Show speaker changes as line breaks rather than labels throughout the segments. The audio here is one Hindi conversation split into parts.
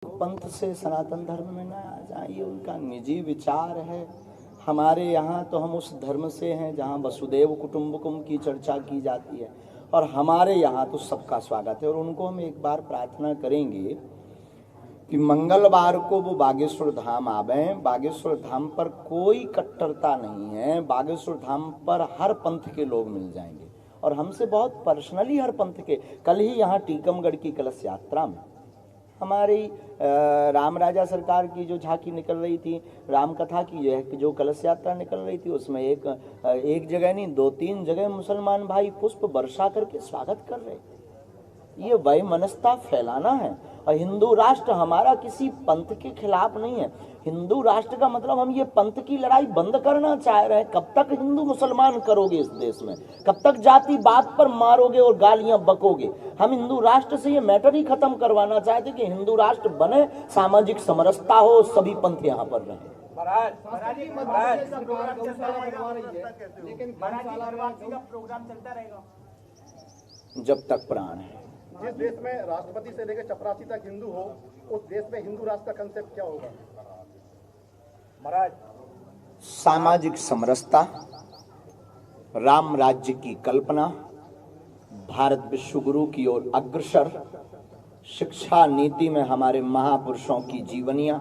पंथ से सनातन धर्म में न आ जाए, ये उनका निजी विचार है। हमारे यहाँ तो हम उस धर्म से हैं जहाँ वसुदेव कुटुंबकम की चर्चा की जाती है, और हमारे यहाँ तो सबका स्वागत है। और उनको हम एक बार प्रार्थना करेंगे कि मंगलवार को वो बागेश्वर धाम आवे। बागेश्वर धाम पर कोई कट्टरता नहीं है, बागेश्वर धाम पर हर पंथ के लोग मिल जाएंगे, और हमसे बहुत पर्सनली हर पंथ के। कल ही यहाँ टीकमगढ़ की कलश यात्रा में हमारी राम राजा सरकार की जो झांकी निकल रही थी, राम कथा की जो कलश यात्रा निकल रही थी, उसमें एक जगह नहीं 2-3 जगह मुसलमान भाई पुष्प वर्षा करके स्वागत कर रहे थे। ये वैमनस्यता फैलाना है। और हिंदू राष्ट्र हमारा किसी पंथ के खिलाफ नहीं है। हिंदू राष्ट्र का मतलब हम ये पंथ की लड़ाई बंद करना चाह रहे हैं। कब तक हिंदू मुसलमान करोगे इस देश में? कब तक जाति बात पर मारोगे और गालियां बकोगे? हम हिंदू राष्ट्र से ये मैटर ही खत्म करवाना चाहते कि हिंदू राष्ट्र बने, सामाजिक समरसता हो, सभी पंथ यहाँ पर रहे। जब तक प्राण है।
जिस देश में राष्ट्रपति से लेकर चपरासी तक हिंदू हो, उस देश में हिंदू राष्ट्र का कंसेप्ट क्या होगा महाराज?
सामाजिक समरसता, राम राज्य की कल्पना, भारत विश्व गुरु की ओर अग्रसर, शिक्षा नीति में हमारे महापुरुषों की जीवनियां,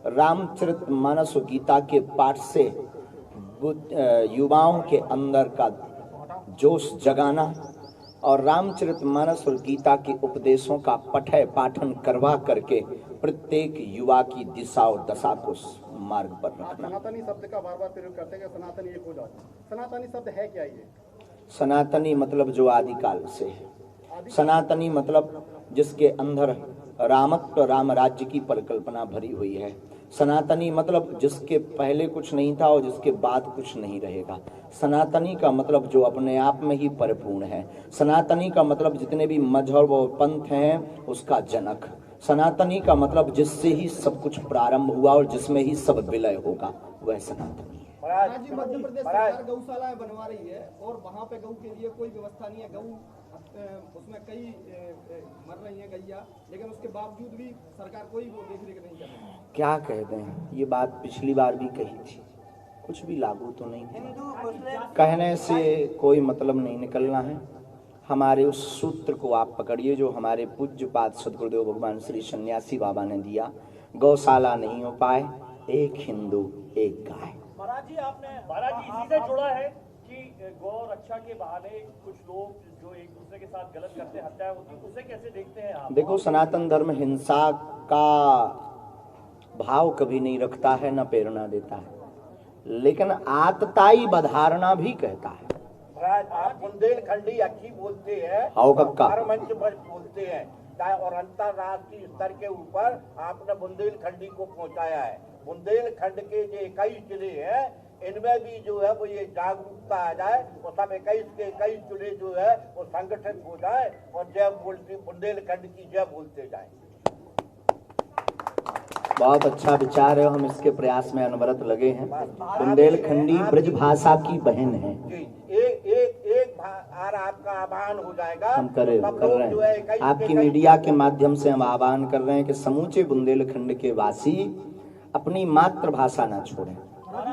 रामचरितमानस गीता के पाठ से युवाओं के अंदर का जोश जगाना, और रामचरितमानस और गीता के उपदेशों का पठन पाठन करवा करके प्रत्येक युवा की दिशा और दशा को मार्ग पर रखना।
सनातनी शब्द का बार बार प्रयोग करते हैं, सनातनी एक हो जाए। सनातनी शब्द है क्या? ये
सनातनी मतलब जो आदिकाल से है। सनातनी मतलब जिसके अंदर रामत्व, राम राज्य की परिकल्पना भरी हुई है। सनातनी मतलब जिसके पहले कुछ नहीं था और जिसके बाद कुछ नहीं रहेगा। सनातनी का मतलब जो अपने आप में ही परिपूर्ण है। सनातनी का मतलब जितने भी मजहब और पंथ हैं उसका जनक। सनातनी का मतलब जिससे ही सब कुछ प्रारंभ हुआ और जिसमें ही सब विलय होगा, वह सनातनी है।
मध्य प्रदेश सरकार गौशालाएं बनवा रही है और वहाँ पे गौ के लिए कोई व्यवस्था नहीं है। गौ उसमें कई मर रही है गैया, लेकिन उसके बावजूद भी सरकार कोई वो देख रेख नहीं कर रही है।
क्या कहते हैं, ये बात पिछली बार भी कही थी, कुछ भी लागू तो नहीं है। कहने से कोई मतलब नहीं निकलना है। हमारे उस सूत्र को आप पकड़िए जो हमारे पूज्यपाद सद्गुरुदेव भगवान श्री सन्यासी बाबा ने दिया। गौशाला नहीं हो पाए, एक हिंदू एक गाय।
महाराज जी इसी से जुड़ा है कि गौ रक्षा के बहाने कुछ लोग जो एक दूसरे के साथ गलत करते हैं, हत्याएं होती, उसे कैसे देखते हैं आप?
देखो, सनातन धर्म हिंसा का भाव कभी नहीं रखता है, न प्रेरणा देता है, लेकिन आतताई बधारना भी कहता है।
महाराज आप बुंदेलखंडी अच्छी बोलते हैं, मंच पर बोलते हैं, और अंतरराष्ट्रीय स्तर के ऊपर आपने बुंदेलखंडी को पहुंचाया है। बुंदेलखंड के जो 21 जिले हैं, इनमें भी जो है वो ये जागरूकता आ जाए और सब 21 के 21 जिले जो है वो संगठित हो जाए और जय बोलते बुंदेलखंड की जय बोलते जाए।
बहुत अच्छा विचार है, हम इसके प्रयास में अनवरत लगे हैं। बुंदेलखंडी ब्रज भाषा की बहन है।
एक आपका आह्वान हो जाएगा।
हम कर रहे हैं, आपकी मीडिया के माध्यम से हम आह्वान कर रहे हैं कि समूचे बुंदेलखंड के वासी अपनी मातृभाषा ना छोड़ें।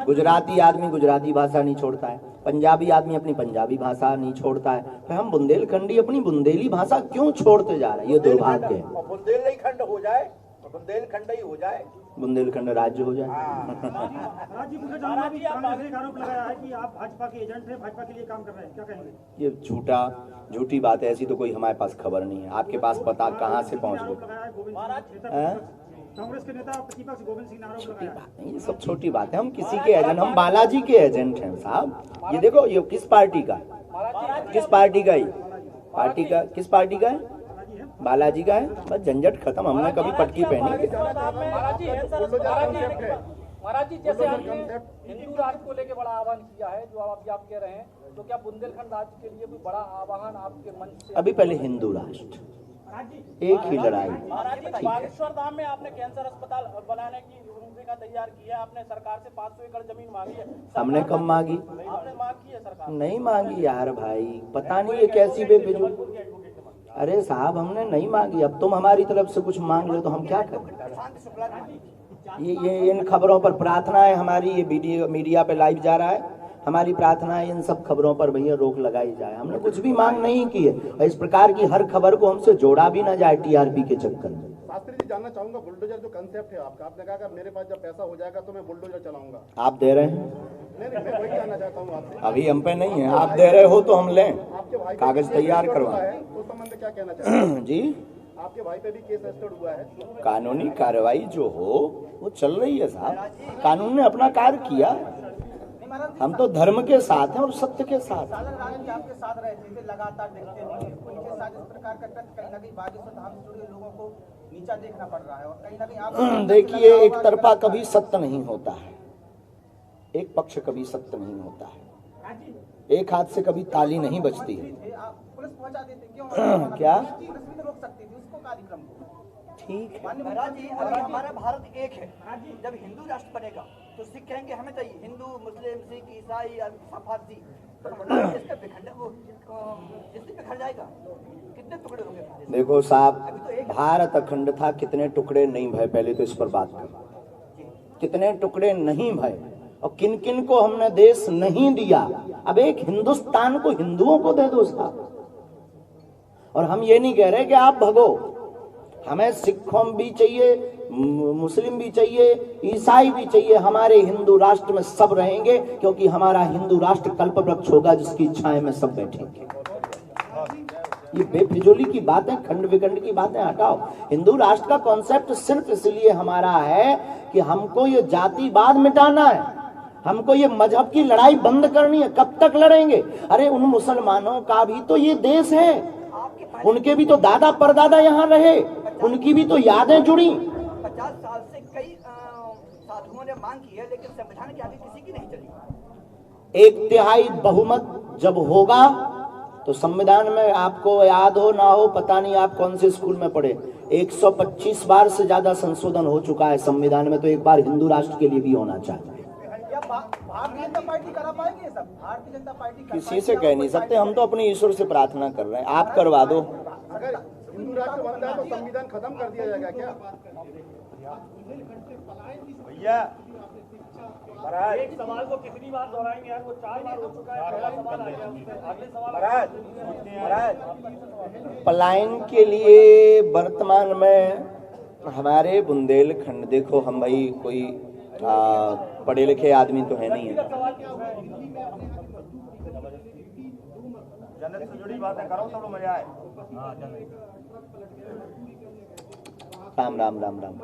गुजराती आदमी गुजराती भाषा नहीं छोड़ता है, पंजाबी आदमी अपनी पंजाबी भाषा नहीं छोड़ता है, फिर हम बुंदेलखंडी अपनी बुंदेली भाषा क्यों छोड़ते जा रहे हैं? ये दुर्भाग्य है।
बुंदेलखंड हो जाए, बुंदेलखंड ही हो जाए,
बुंदेलखंड राज्य हो जाए।
महाराज जी आपने आरोप लगाया है कि आप भाजपा के एजेंट हैं, भाजपा के लिए काम कर रहे हैं, क्या कहेंगे?
ये झूठी बात है, ऐसी तो कोई हमारे पास खबर नहीं है। आपके पास पता कहाँ से पहुँच गए?
कांग्रेस के नेता प्रतिपक्ष गोविंद सिंह ने आरोप लगाया।
ये सब छोटी बात है। हम किसी के एजेंट, हम बालाजी के एजेंट हैं साहब। ये देखो, ये किस पार्टी का है? किस पार्टी का? पार्टी का किस पार्टी का है? बालाजी का है। बस झंझट खत्म, हमने कभी पटकी पहनी।
महाराज जी जैसे आपने हिंदू राष्ट्र को लेकर बड़ा आह्वान किया है, जो आप कह रहे हैं, तो क्या बुंदेलखंड राज्य के लिए भी बड़ा आह्वान आपके मंच से?
अभी पहले हिंदू राष्ट्र, एक ही लड़ाई।
बागेश्वर धाम में आपने कैंसर अस्पताल बनाने की रूपरेखा तैयार की है, आपने सरकार से 500 एकड़ जमीन मांगी है।
हमने कब मांगी?
आपने मांग की है, सरकार
नहीं मांगी यार भाई, पता नहीं ये कैसी बेफिजूल। अरे साहब हमने नहीं मांगी, अब तुम हमारी तरफ से कुछ मांग लो तो हम क्या करें। ये इन खबरों पर प्रार्थना है हमारी, ये मीडिया पे लाइव जा रहा है, हमारी प्रार्थना है इन सब खबरों पर भैया रोक लगाई जाए। हमने कुछ भी मांग नहीं की है, और इस प्रकार की हर खबर को हमसे जोड़ा भी ना जाए टीआरपी के चक्कर में।
शास्त्री जी, जानना चाहूंगा बुलडोजर जो कंसेप्ट है आपका, आपने कहा कि मेरे पास जब पैसा हो जाएगा तो मैं बुलडोजर चलाऊंगा,
आप दे रहे हैं?
नहीं मैं वही जानना चाहता हूँ आपसे।
अभी हम पे नहीं है, आप दे रहे हो तो हम लें,
आपके भाई
कागज तैयार करवा
है तो संबंध क्या कहना चाहते हैं
जी।
आपके भाई पे भी केस रजिस्टर्ड हुआ है?
कानूनी कार्रवाई जो हो वो चल रही है साहब, कानून ने अपना कार्य किया, हम तो धर्म के साथ हैं और सत्य के साथ।
आपके साथ रहते थे, लगातार देखते नहीं, उनके साथ इस प्रकार का कहीं ना कहीं बागेश्वर धाम से जुड़े लोगों को नीचा देखना पड़ रहा है, और कहीं ना कहीं आप
देखिए, एक तरफा कभी सत्य नहीं होता है, एक पक्ष कभी सत्य नहीं होता है, एक हाथ से कभी ताली नहीं बजती है।
पुलिस पहुंचा देते क्यों?
क्या
पुलिस भी तो रोक सकती थी उसको कार्यक्रम को।
ठीक है,
महाराज जी, अगर हमारा भारत एक है, जब हिंदू राष्ट्र बनेगा तो सिख कहेंगे हमें चाहिए, हिंदू मुस्लिम सिख ईसाई फारसी, तो इसका विखंडन वो इससे बिखर जाएगा, कितने टुकड़े होंगे?
देखो साहब, भारत अखंड था, कितने टुकड़े नहीं भय, पहले तो इस पर बात करो, कितने टुकड़े नहीं भय और किन किन को हमने देश नहीं दिया। अब एक हिंदुस्तान को हिंदुओं को दे दो साहब, और हम ये नहीं कह रहे कि आप भगो, हमें सिखों भी चाहिए, मुस्लिम भी चाहिए, ईसाई भी चाहिए, हमारे हिंदू राष्ट्र में सब रहेंगे, क्योंकि हमारा हिंदू राष्ट्र कल्प वृक्ष होगा जिसकी छाया में सब बैठेंगे। ये बेफिजूली की बातें, खंड विखंड की बातें हटाओ। हिंदू राष्ट्र का कॉन्सेप्ट सिर्फ इसलिए हमारा है कि हमको ये जातिवाद मिटाना है, हमको ये मजहब की लड़ाई बंद करनी है। कब तक लड़ेंगे? अरे उन मुसलमानों का भी तो ये देश है, उनके भी तो दादा परदादा यहाँ रहे, उनकी भी तो यादें जुड़ी।
50 साल से कई साधुओं ने मांग की है, लेकिन संविधान के आगे किसी की नहीं चली।
1/3 बहुमत जब होगा तो संविधान में, आपको याद हो ना हो पता नहीं आप कौन से स्कूल में पढ़े, 125 बार से ज्यादा संशोधन हो चुका है संविधान में, तो एक बार हिंदू राष्ट्र के लिए भी होना चाहिए।
भारतीय जनता पार्टी करा पाएगी सब? भारतीय जनता पार्टी
किसी से कह नहीं सकते, हम तो अपने ईश्वर से प्रार्थना कर रहे हैं, आप करवा दो।
अगर हिंदू राष्ट्र बनता है तो संविधान खत्म कर दिया जाएगा क्या?
भैया महाराज,
एक सवाल को कितनी बार दोहराएंगे यार, वो 4 बार हो चुका है, पहला सवाल आ गया, अगले सवाल।
महाराज
पलायन के लिए वर्तमान में हमारे बुंदेलखंड, देखो हम भाई कोई पढ़े लिखे आदमी तो है नहीं है,
जन्नत से जुड़ी बातें करो तो मजा आए।
राम राम राम राम।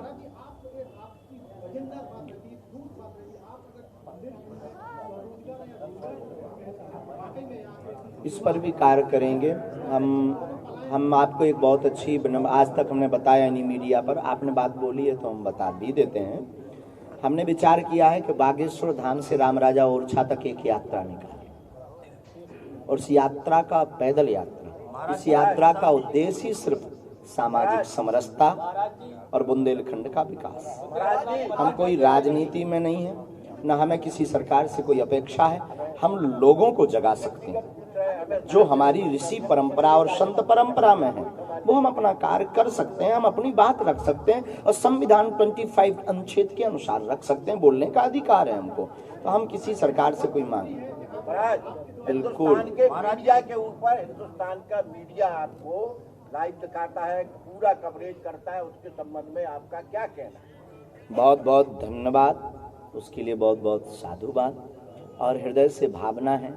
इस पर भी कार्य करेंगे हम आपको एक बहुत अच्छी, आज तक हमने बताया नहीं मीडिया पर, आपने बात बोली है तो हम बता भी देते हैं। हमने विचार किया है कि बागेश्वर धाम से राम राजा ओरछा तक एक यात्रा निकालें, और इस यात्रा का पैदल यात्रा, इस यात्रा का उद्देश्य ही सिर्फ सामाजिक समरसता और बुंदेलखंड का विकास। हम कोई राजनीति में नहीं है, न हमें किसी सरकार से कोई अपेक्षा है, हम लोगों को जगा सकते हैं। जो हमारी ऋषि परंपरा और संत परंपरा में है वो हम अपना कार्य कर सकते हैं, हम अपनी बात रख सकते हैं, और संविधान 25 अनुच्छेद के अनुसार रख सकते हैं, बोलने का अधिकार है हमको, तो हम किसी सरकार से कोई मांग
बिल्कुल। मीडिया के ऊपर हिंदुस्तान का मीडिया आपको लाइव दिखाता है, पूरा कवरेज करता है, उसके संबंध में आपका क्या कहना है?
बहुत बहुत धन्यवाद, उसके लिए बहुत बहुत साधुवाद, और हृदय से भावना है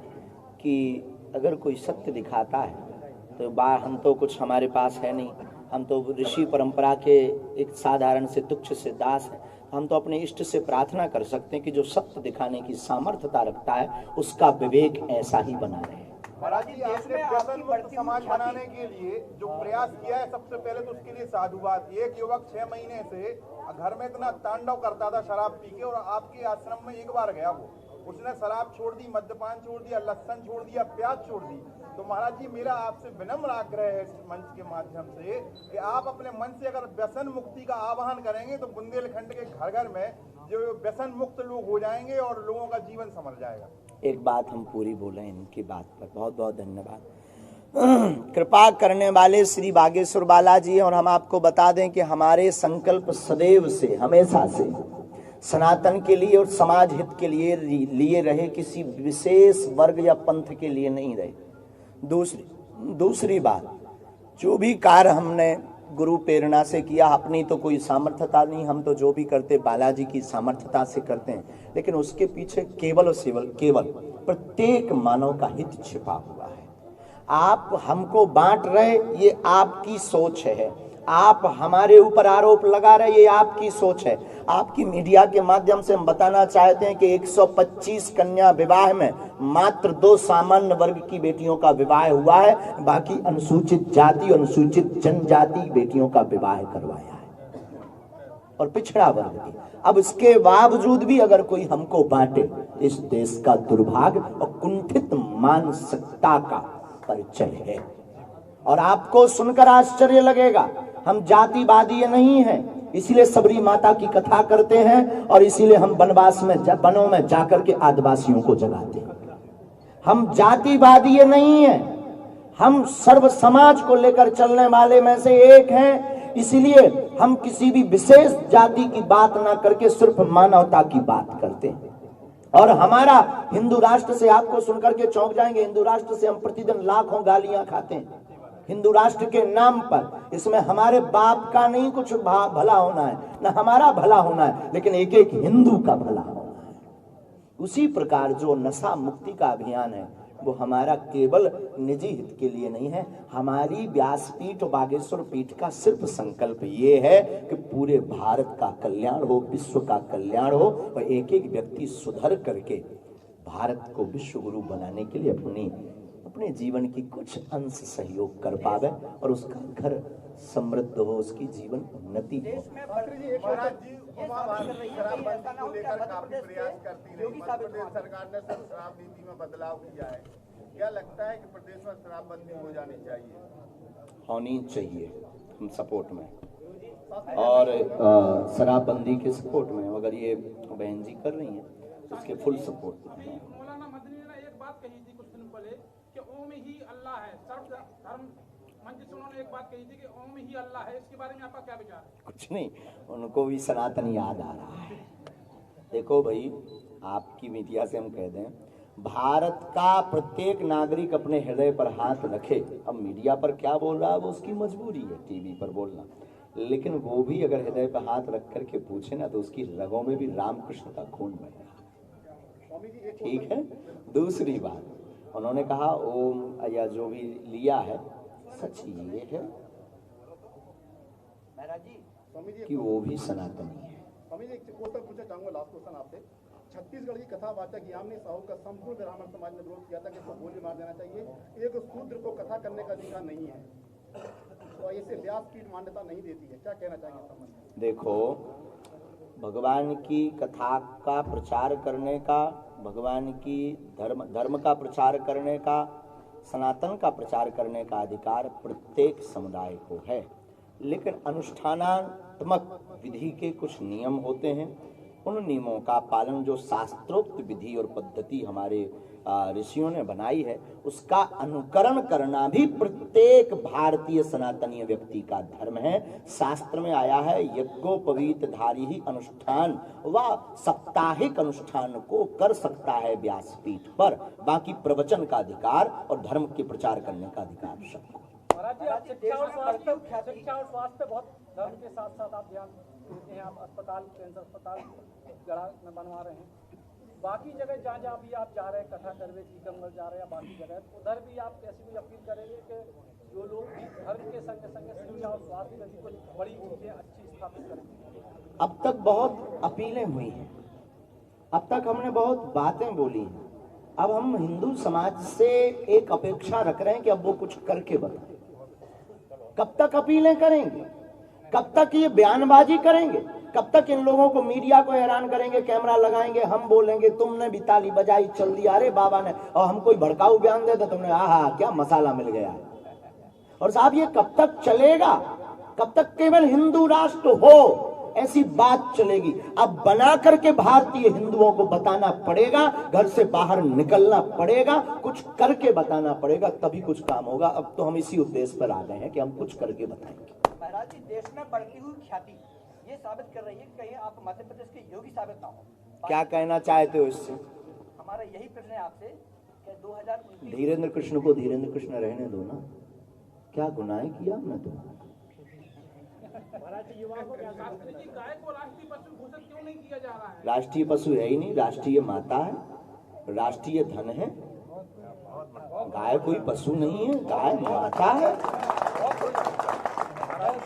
कि अगर कोई सत्य दिखाता है तो हम तो कुछ हमारे पास है नहीं, हम तो ऋषि परंपरा के एक साधारण से तुच्छ से दास हैं, हम तो अपने इष्ट से प्रार्थना कर सकते हैं कि जो सत्य दिखाने की सामर्थ्यता रखता है उसका विवेक ऐसा ही बना रहे।
महाराज जी, आपने व्यसन मुक्त समाज बनाने के लिए जो प्रयास किया है, सबसे पहले तो उसके लिए साधुवाद। एक युवक 6 महीने से घर में इतना तांडव करता था शराब पी के, और आपके आश्रम में एक बार गया वो, उसने शराब छोड़ दी, मद्यपान छोड़ दिया, लहसुन छोड़ दिया, प्याज छोड़ दी। तो महाराज जी, मेरा आपसे विनम्र आग्रह है इस मंच के माध्यम से कि आप अपने मन से अगर व्यसन मुक्ति का आह्वान करेंगे तो बुंदेलखंड के घर घर में जो व्यसन मुक्त लोग हो जाएंगे और लोगों का जीवन संभल जाएगा।
एक बात हम पूरी बोले इनकी बात पर, बहुत बहुत धन्यवाद। कृपा करने वाले श्री बागेश्वर बालाजी हैं और हम आपको बता दें कि हमारे संकल्प सदैव से, हमेशा से सनातन के लिए और समाज हित के लिए रहे, किसी विशेष वर्ग या पंथ के लिए नहीं रहे। दूसरी बात, जो भी कार्य हमने गुरु प्रेरणा से किया, अपनी तो कोई सामर्थ्यता नहीं, हम तो जो भी करते बालाजी की सामर्थ्यता से करते हैं, लेकिन उसके पीछे केवल और केवल प्रत्येक मानव का हित छिपा हुआ है। आप हमको बांट रहे, ये आपकी सोच है। आप हमारे ऊपर आरोप लगा रहे, ये आपकी सोच है। आपकी मीडिया के माध्यम से हम बताना चाहते हैं कि 125 कन्या विवाह में मात्र 2 सामान्य वर्ग की बेटियों का विवाह हुआ है, बाकी अनुसूचित जाति, अनुसूचित जनजाति बेटियों का विवाह करवाया है और पिछड़ा वर्ग की। अब इसके बावजूद भी अगर कोई हमको बांटे, इस देश का दुर्भाग्य और कुंठित मानसिकता का परिचय है। और आपको सुनकर आश्चर्य लगेगा, हम जातिवादी नहीं हैं, इसीलिए सबरी माता की कथा करते हैं और इसीलिए हम वनवास में वनों में जाकर के आदिवासियों को जगाते हैं। हम जातिवादी नहीं हैं, हम सर्व समाज को लेकर चलने वाले में से एक हैं। इसीलिए हम किसी भी विशेष जाति की बात ना करके सिर्फ मानवता की बात करते हैं। और हमारा हिंदू राष्ट्र से, आपको सुनकर के चौंक जाएंगे, हिंदू राष्ट्र से हम प्रतिदिन लाखों गालियां खाते हैं हिंदू राष्ट्र के नाम पर। इसमें हमारे बाप का नहीं कुछ भला होना है, ना हमारा भला होना है, लेकिन एक एक हिंदू का भला होना है। उसी प्रकार जो नशा मुक्ति का अभियान है, वो हमारा केवल निजी हित के लिए नहीं है। हमारी व्यासपीठ और बागेश्वर पीठ का सिर्फ संकल्प ये है कि पूरे भारत का कल्याण हो, विश्व का कल्याण हो और एक एक व्यक्ति सुधर करके भारत को विश्व गुरु बनाने के लिए अपने जीवन की कुछ अंश सहयोग कर पावे और उसका घर समृद्ध हो, उसकी जीवन उन्नति हो।
सरकार ने शराब नीति में बदलाव किया है, क्या लगता है कि प्रदेश में शराबबंदी हो जानी चाहिए?
होनी चाहिए, हम सपोर्ट में और शराबबंदी के सपोर्ट में। अगर ये बहन जी कर रही हैं उसके फुल सपोर्ट में।
मौलाना मदनी ने एक बात कही थी कुछ दिन पहले कि ओम ही अल्लाह है। सर्व धर्म मंच से उन्होंने एक बात कही थी कि ओम ही अल्लाह है। इसके बारे में आपका क्या विचार है?
कुछ नहीं, उनको भी सनातन याद आ रहा है। देखो भाई, आपकी मीडिया से हम कह दें, भारत का प्रत्येक नागरिक अपने हृदय पर हाथ रखे। अब मीडिया पर क्या बोल रहा है वो उसकी मजबूरी है, टीवी पर बोलना, लेकिन वो भी अगर हृदय पर हाथ रख करके पूछे ना तो उसकी रगों में भी रामकृष्ण का खून बह रहा है। ठीक है। दूसरी बात, उन्होंने कहा ओम या जो भी लिया है, सच ये है कि वो भी सनातनी है।
स्वामी जी, एक क्वेश्चन पूछना चाहूंगा, लास्ट क्वेश्चन आपसे। छत्तीसगढ़ की कथावाचक यामिनी साहू का संपूर्ण ब्राह्मण समाज ने विरोध किया था कि इसको गोली मार देना चाहिए। एक शूद्र को कथा करने का अधिकार नहीं है, तो इसे व्यासपीठ मान्यता नहीं देती है, क्या कहना चाहेंगे संबंध में?
देखो, भगवान की कथा का प्रचार करने का, भगवान की धर्म का प्रचार करने का, सनातन का प्रचार करने का अधिकार प्रत्येक समुदाय को है, लेकिन अनुष्ठानात्मक विधि के कुछ नियम होते हैं। उन नियमों का पालन, जो शास्त्रोक्त विधि और पद्धति हमारे ऋषियों ने बनाई है, उसका अनुकरण करना भी प्रत्येक भारतीय सनातनीय व्यक्ति का धर्म है। शास्त्र में आया है, यज्ञोपवीत धारी ही अनुष्ठान व साप्ताहिक अनुष्ठान को कर सकता है व्यासपीठ पर, बाकी प्रवचन का अधिकार और धर्म के प्रचार करने का अधिकार सबको।
शिक्षा और स्वास्थ्य बहुत धर्म के साथ साथ आप ध्यान देते हैं। आप अस्पताल, कैंसर अस्पताल गढ़ा में बनवा रहे हैं, बाकी जगह जहाँ जहाँ भी आप जा रहे हैं, कथा करवे टीकमगढ़ जा रहे हैं या बाकी जगह, उधर भी आप ऐसी कोई अपील करेंगे कि जो लोग धर्म के संग संग शिक्षा और स्वास्थ्य में भी कुछ बड़ी चीजें अच्छी स्थापित करेंगे?
अब तक बहुत अपीलें हुई हैं, अब तक हमने बहुत बातें बोली हैं। अब हम हिंदू समाज से एक अपेक्षा रख रहे हैं कि अब वो कुछ करके बताएं। कब तक अपीलें करेंगे? कब तक ये बयानबाजी करेंगे? कब तक इन लोगों को, मीडिया को हैरान करेंगे, कैमरा लगाएंगे, हम बोलेंगे तुमने भी ताली बजाई, चल दिया, अरे बाबा ने, और हम कोई भड़काऊ बयान देते तुमने, आहा क्या मसाला मिल गया। और साहब ये कब तक चलेगा? कब तक केवल हिंदू राष्ट्र हो? ऐसी बात चलेगी। अब बना करके भारतीय हिंदुओं को बताना पड़ेगा, घर से बाहर निकलना पड़ेगा, कुछ करके बताना पड़ेगा, तभी कुछ काम होगा। अब तो हम इसी उद्देश्य पर आ गए हैं कि हम कुछ करके बताएंगे।
महाराज जी, देश में बढ़ती हुई ख्याति ये साबित कर रही है कि कहीं आप मध्य प्रदेश के योगी साबित ना हो।
क्या कहना चाहते हो इससे?
हमारा यही प्रश्न है आपसे कि 2029
धीरेन्द्र कृष्ण को धीरेन्द्र कृष्ण रहने दो ना, क्या गुनाह किया हमने तो?
शास्त्री जी, गाय को राष्ट्रीय पशु घोषित क्यों नहीं किया जा रहा है?
राष्ट्रीय पशु है ही नहीं, राष्ट्रीय माता है, राष्ट्रीय धन है। गाय कोई पशु नहीं है, गाय माता है।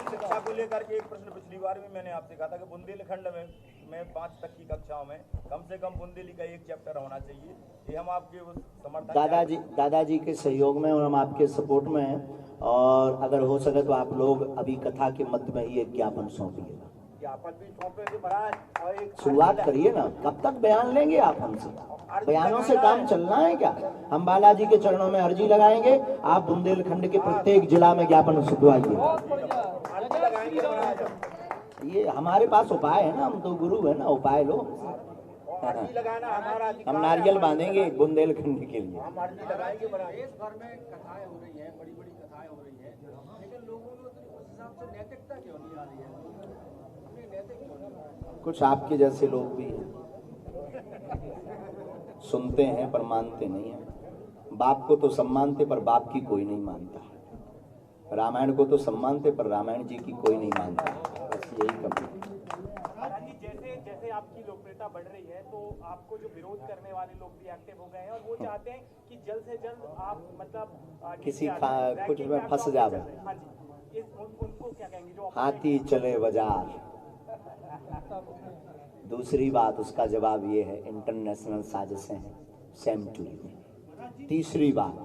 शिक्षा को लेकर के एक प्रश्न पिछली बार भी मैंने आपसे कहा था कि बुंदेलखंड में 5 तक की कक्षाओं में कम से कम बुंदेली का एक चैप्टर होना चाहिए। ये हम आपके उस समर्थन
दादाजी के सहयोग में और हम आपके सपोर्ट में हैं। और अगर हो सके तो आप लोग अभी कथा के मध्य में ही एक ज्ञापन सौंपिएगा।
ज्ञापन भी सौंपेंगे महाराज, और एक
शुरुआत करिए ना, कब तक बयान लेंगे आप हमसे? बयानों से काम चलना है क्या? हम बालाजी के चरणों में अर्जी लगाएंगे, आप बुंदेलखंड के प्रत्येक जिला में ज्ञापन सुखवाइए। ये हमारे पास उपाय है ना, हम तो गुरु है ना, उपाय लो।
लगाना हमारा
हम नारियल बांधेंगे बुंदेलखंड के लिए।
हम अर्जी लगाएंगे महाराज।
देश भर में कथाएं हो रही हैं, बड़ी बड़ी कथाएं हो रही हैं, लेकिन लोगों में उस हिसाब से नैतिकता क्यों नहीं आ रही है? नैतिक क्यों नहीं?
कुछ आपके जैसे लोग भी हैं, सुनते हैं पर मानते नहीं हैं। बाप को तो सम्मानते पर बाप की कोई नहीं मानता। रामायण को तो सम्मानते पर रामायण जी की कोई नहीं मानता। बस यही कमी।
जैसे जैसे आपकी लोकप्रियता बढ़ रही है तो आपको जो विरोध करने वाले लोग भी एक्टिव हो गए हैं और वो चाहते हैं कि जल्द से जल्द आप मतलब
किसी कुछ में फंस जावे।
हाँ जी, उनको क्या कहेंगे जो
हाथी चले बाजार। दूसरी बात, उसका जवाब ये है, इंटरनेशनल साजिशें हैं, सेम टू यू। तीसरी बात,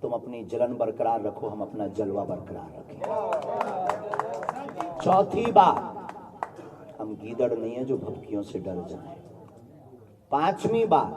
तुम अपनी जलन बरकरार रखो, हम अपना जलवा बरकरार रखें। चौथी बात, हम गीदड़ नहीं है जो भभकियों से डर जाए। पांचवी बात,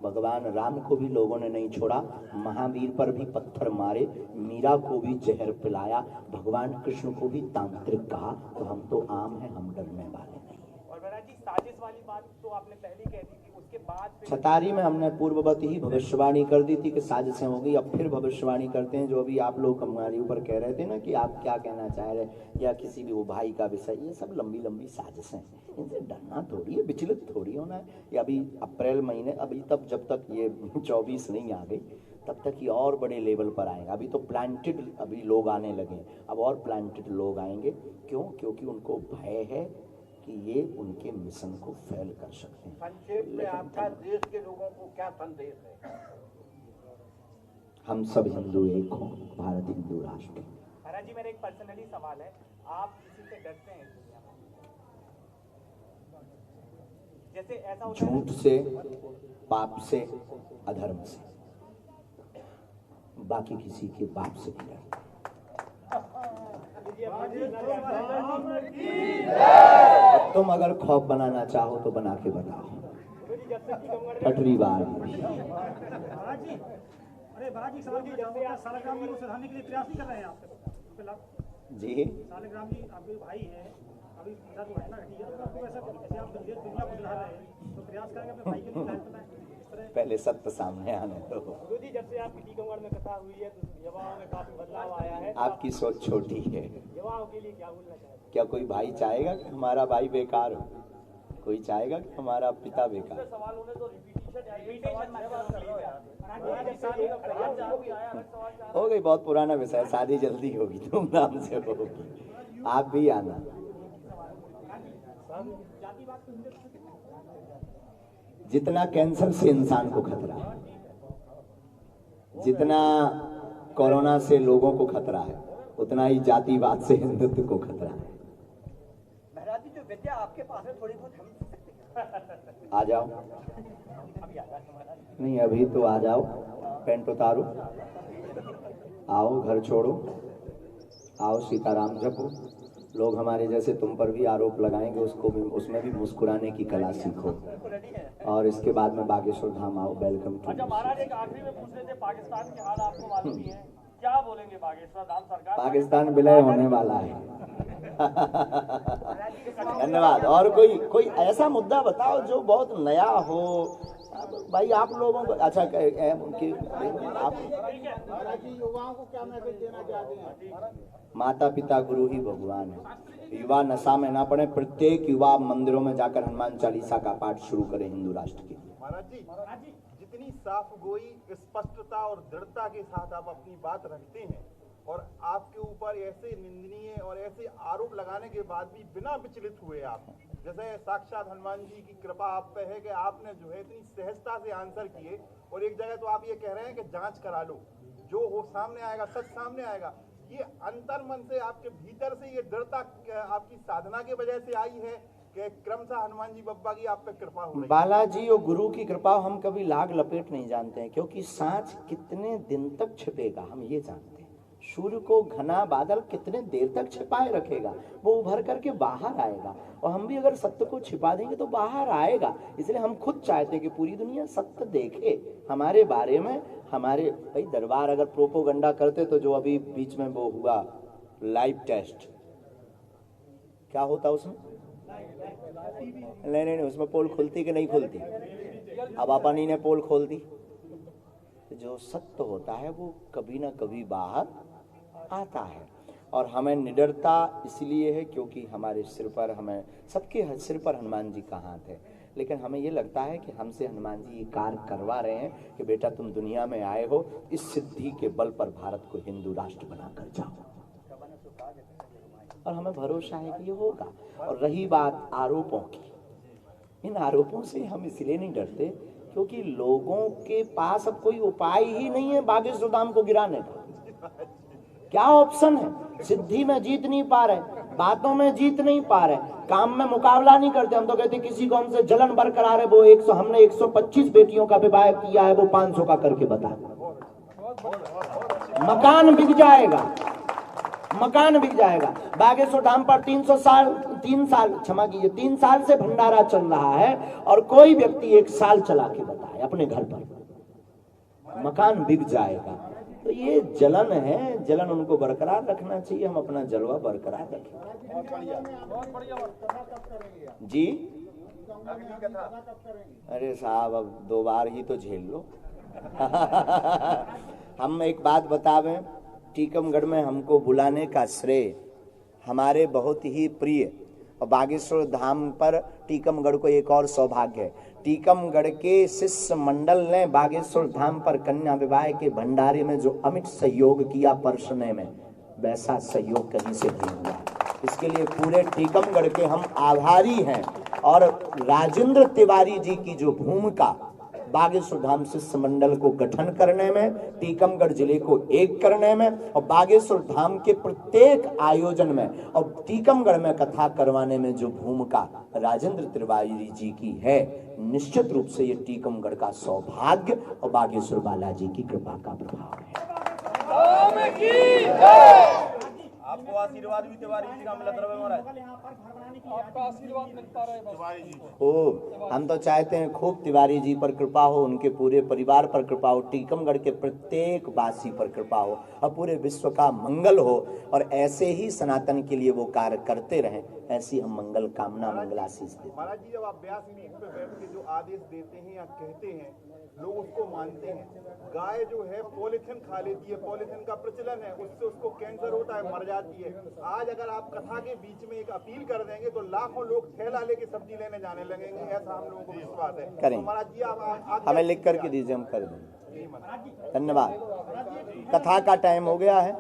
भगवान राम को भी लोगों ने नहीं छोड़ा, महावीर पर भी पत्थर मारे, मीरा को भी जहर पिलाया, भगवान कृष्ण को भी तांत्रिक कहा, तो हम तो आम हैं, हम डरने वाले नहीं।
और महाराज जी, साजिश वाली बात तो आपने पहले कह दी थी, उसके बाद
छतारी में हमने पूर्ववत ही भविष्यवाणी कर दी थी कि साजिशें होगी। अब फिर भविष्यवाणी करते हैं, जो अभी आप लोग हमारे ऊपर कह रहे थे ना कि आप क्या कहना चाह रहे या किसी भी वो भाई का विषय, ये सब लंबी लंबी साजिशें हैं, इनसे डरना थोड़ी है, विचलित थोड़ी होना है। ये अभी अप्रैल महीने, अभी तब जब तक ये 24 नहीं आ गई तब तक ये और बड़े लेवल पर आएगा। अभी तो प्लांटेड अभी लोग आने लगे, अब और प्लांटेड लोग आएंगे। क्यों? क्योंकि उनको भय है कि ये उनके मिशन को फेल कर सकते हैं।
संक्षेप में आपका देश के लोगों को क्या संदेश है?
हम सब हिंदू एक हों, भारत हिंदू राष्ट्र।
महाराज जी, मेरा एक पर्सनली सवाल है, आप किसी से डरते हैं दुनिया में? जैसे ऐसा होता है
झूठ से, पाप से, अधर्म से, बाकी किसी के बाप से नहीं डरते। तुम अगर खौफ बनाना चाहो तो बना के बताओ। पटरी बार
अरे बालाजी, सालग्राम जी को सुधारने के लिए प्रयास नहीं कर रहे हैं आप?
जी,
सालग्राम जी आपके भाई हैं, अभी है ना, आपको ऐसे आप दुनिया को सुधार रहे हैं तो प्रयास करेंगे अपने भाई के लिए।
पहले सत्य सामने आने दो।
गुरु जी, जब से आपकी टीकमगढ़ में कथा हुई है तो युवाओं में काफी बदलाव आया है।
आपकी सोच छोटी है।
युवाओं के लिए क्या बोलना चाहते हैं?
क्या कोई भाई चाहेगा कि हमारा भाई बेकार हो? कोई चाहेगा कि हमारा पिता बेकार?
सवाल होने तो
हो गई, बहुत पुराना विषय, शादी जल्दी होगी, धूमधाम से होगी, आप भी आना। जितना कैंसर से इंसान को खतरा है, जितना कोरोना से लोगों को खतरा है, उतना ही जातिवाद से हिंदुत्व को खतरा है।
महाराज जी, जो विद्या आपके पास है थोड़ी बहुत हम
आ जाओ। नहीं, अभी तो आ जाओ, पेंट उतारो, आओ, घर छोड़ो, आओ, सीताराम जपो। लोग हमारे जैसे तुम पर भी आरोप लगाएंगे, उसको भी, उसमें भी मुस्कुराने की कला सीखो, और इसके बाद में बागेश्वर धाम आओ। Welcome to.
अच्छा महाराज, एक आखिरी में पूछ रहे थे, पाकिस्तान के हाल आपको मालूम ही है, क्या बोलेंगे बागेश्वर धाम सरकार?
पाकिस्तान विलय होने वाला है। धन्यवाद। और कोई ऐसा मुद्दा बताओ जो बहुत नया हो भाई आप लोगों को। अच्छा आप
युवाओं को क्या मैसेज देना चाहते हैं?
माता पिता गुरु ही भगवान है। युवा नशा में ना पड़े। प्रत्येक युवा मंदिरों में जाकर हनुमान चालीसा का पाठ शुरू करे हिंदू राष्ट्र के लिए।
महाराज जी, जितनी साफ गोई, स्पष्टता और दृढ़ता के साथ आप अपनी बात रखते हैं और आपके ऊपर ऐसे निंदनीय और ऐसे आरोप लगाने के बाद भी बिना विचलित हुए आप, जैसे साक्षात हनुमान जी की कृपा आप पे है कि आपने जो है इतनी सहजता से आंसर किए। और एक जगह तो आप ये कह रहे हैं कि जांच करा लो, जो हो सामने आएगा, सच सामने आएगा। ये अंतर मन से आपके भीतर से ये दृढ़ता आपकी साधना की वजह से आई है कि क्रमशः हनुमान जी बप्पा की आप पे कृपा हो रही है?
बालाजी और गुरु की कृपा हम कभी लाग लपेट नहीं जानते हैं, क्योंकि सांच कितने दिन तक छिपेगा हम ये जानते हैं। सूर्य को घना बादल कितने देर तक छिपाए रखेगा, वो उभर करके बाहर आएगा। और हम भी अगर सत्य को छिपा देंगे तो बाहर आएगा। इसलिए हम खुद चाहते हैं कि पूरी दुनिया सत्य देखे हमारे बारे में। हमारे भाई दरबार अगर प्रोपोगंडा करते तो जो अभी बीच में वो हुआ लाइव टेस्ट, क्या होता उसमें? नहीं, उसमें पोल खुलती कि नहीं खुलती? अब अपनी ने पोल खोल दी। जो सत्य होता है वो कभी ना कभी बाहर आता है। और हमें निडरता इसलिए है क्योंकि हमारे सिर पर, हमें सबके सिर पर हनुमान जी का हाथ है। लेकिन हमें ये लगता है कि हमसे हनुमान जी ये कार्य करवा रहे हैं कि बेटा तुम दुनिया में आए हो, इस सिद्धि के बल पर भारत को हिंदू राष्ट्र बनाकर जाओ। और हमें भरोसा है कि ये होगा। और रही बात आरोपों की, इन आरोपों से हम इसलिए नहीं डरते क्योंकि लोगों के पास अब कोई उपाय ही नहीं है बागेश्वर धाम को गिराने का। क्या ऑप्शन है? सिद्धि में जीत नहीं पा रहे, बातों में जीत नहीं पा रहे, काम में मुकाबला नहीं करते। हम तो कहते किसी को हमसे जलन बरकरार है, वो 100, हमने 125 बेटियों का विवाह किया है, वो 500 का करके बता। मकान बिक जाएगा, मकान बिक जाएगा। बागेश्वर धाम पर 3 साल से भंडारा चल रहा है और कोई व्यक्ति 1 साल चला के बताए अपने घर पर, मकान बिक जाएगा। तो ये जलन है, जलन उनको बरकरार रखना चाहिए। हम अपना जलवा बरकरार रखें जी। अरे साहब अब 2 बार ही तो झेल लो। हम एक बात बतावें, टीकमगढ़ में हमको बुलाने का श्रेय हमारे बहुत ही प्रिय और बागेश्वर धाम पर टीकमगढ़ को एक और सौभाग्य है। टीकमगढ़ के शिष्य मंडल ने बागेश्वर धाम पर कन्या विवाह के भंडारे में जो अमिट सहयोग किया परसने में, वैसा सहयोग कहीं से नहीं हुआ। इसके लिए पूरे टीकमगढ़ के हम आभारी हैं। और राजेंद्र तिवारी जी की जो भूमिका बागेश्वर धाम शिष्य मंडल को गठन करने में, टीकमगढ़ जिले को एक करने में और बागेश्वर धाम के प्रत्येक आयोजन में और टीकमगढ़ में कथा करवाने में जो भूमिका राजेंद्र तिवारी जी की है, निश्चित रूप से ये टीकमगढ़ का सौभाग्य और बागेश्वर बालाजी की कृपा का प्रभाव है।
आपको आशीर्वाद भी तिवारी जी का मिलता रहे महाराज।
आपका आशीर्वाद मिलता रहे
खूब। हम तो चाहते हैं खूब तिवारी जी पर कृपा हो, उनके पूरे परिवार पर कृपा हो, टीकमगढ़ के प्रत्येक वासी पर कृपा हो और पूरे विश्व का मंगल हो। और ऐसे ही सनातन के लिए वो कार्य करते रहें, ऐसी हम मंगल कामना, मंगलाशीष देते हैं।
महाराज जी, जब आप व्यासपीठ पे बैठ के जो आदेश देते हैं या कहते हैं, लोग उसको मानते हैं। गाय जो है पॉलीथिन खा लेती है, पॉलीथिन का प्रचलन है, उससे उसको कैंसर होता है, मर जाती है। आज अगर आप कथा के बीच में एक अपील कर देंगे तो लाखों लोग थैला लेके सब्जी लेने जाने लगेंगे, ऐसा हम लोगों को विश्वास है।
करेंगे।
महाराज जी आप
हमें लिख करके दीजिए, हम कर देंगे। धन्यवाद। कथा का टाइम हो गया है,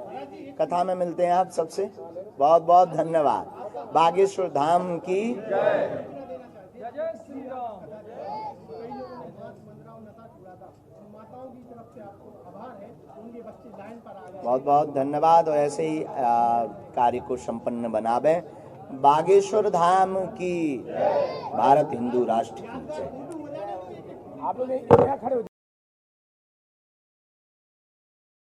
कथा में मिलते हैं आप सबसे। बहुत बहुत धन्यवाद। बागेश्वर धाम की
जय श्री राम।
बहुत बहुत धन्यवाद। और ऐसे ही कार्य को संपन्न बनावे। बागेश्वर धाम की, भारत हिंदू राष्ट्र की जय।